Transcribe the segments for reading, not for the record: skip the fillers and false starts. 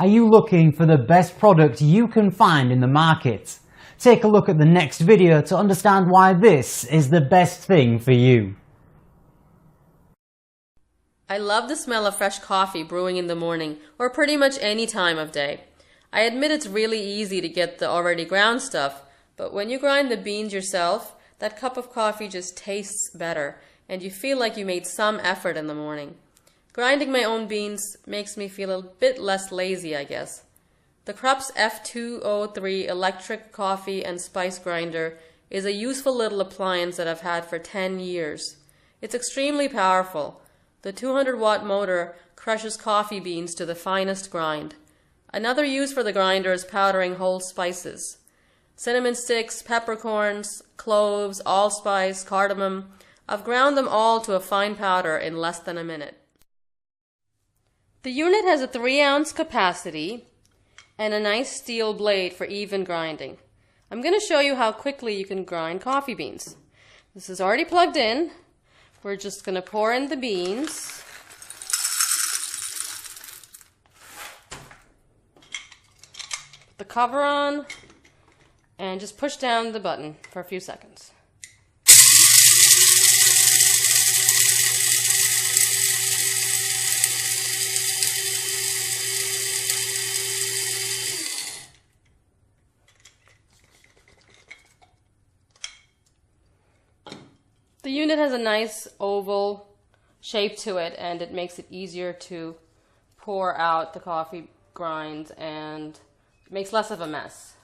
Are you looking for the best product you can find in the market? Take a look at the next video to understand why this is the best thing for you. I love the smell of fresh coffee brewing in the morning, or pretty much any time of day. I admit it's really easy to get the already ground stuff, but when you grind the beans yourself, that cup of coffee just tastes better, and you feel like you made some effort in the morning. Grinding my own beans makes me feel a bit less lazy, I guess. The Krups F203 electric coffee and spice grinder is a useful little appliance that I've had for 10 years. It's extremely powerful. The 200-watt motor crushes coffee beans to the finest grind. Another use for the grinder is powdering whole spices. Cinnamon sticks, peppercorns, cloves, allspice, cardamom. I've ground them all to a fine powder in less than a minute. The unit has a 3-ounce capacity and a nice steel blade for even grinding. I'm going to show you how quickly you can grind coffee beans. This is already plugged in. We're just going to pour in the beans. Put the cover on and just push down the button for a few seconds. The unit has a nice oval shape to it, and it makes it easier to pour out the coffee grinds and makes less of a mess.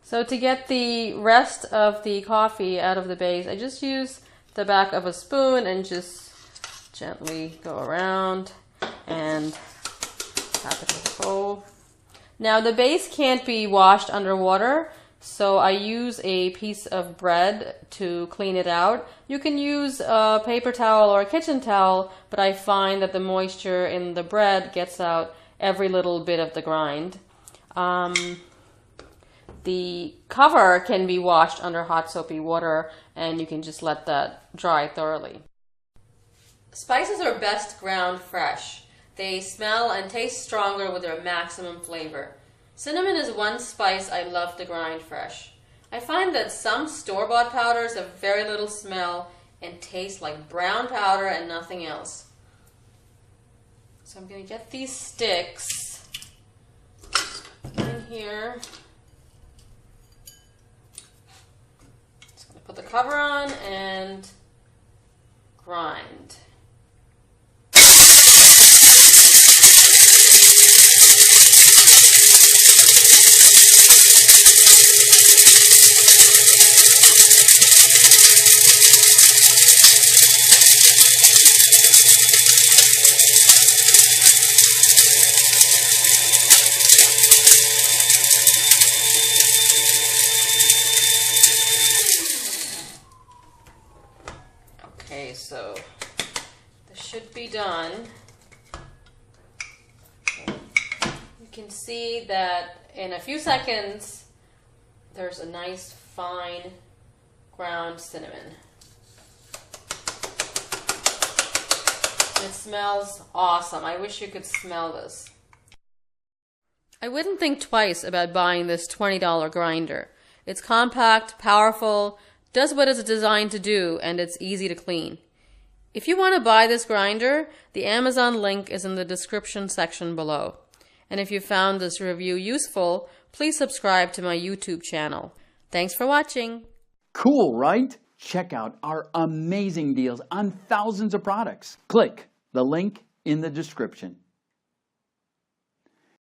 So to get the rest of the coffee out of the base, I just use the back of a spoon and just gently go around and tap it with a bowl. Now the base can't be washed underwater, so I use a piece of bread to clean it out. You can use a paper towel or a kitchen towel, but I find that the moisture in the bread gets out every little bit of the grind. The cover can be washed under hot soapy water, and you can just let that dry thoroughly. Spices are best ground fresh. They smell and taste stronger with their maximum flavor. Cinnamon is one spice I love to grind fresh. I find that some store-bought powders have very little smell and taste like brown powder and nothing else. So I'm going to get these sticks in here. Just going to put the cover on and grind. Okay, so this should be done. You can see that in a few seconds there's a nice fine ground cinnamon. It smells awesome. I wish you could smell this. I wouldn't think twice about buying this $20 grinder. It's compact, powerful, does what it's designed to do, and it's easy to clean. If you want to buy this grinder, the Amazon link is in the description section below. And if you found this review useful, please subscribe to my YouTube channel. Thanks for watching. Cool, right? Check out our amazing deals on thousands of products. Click the link in the description.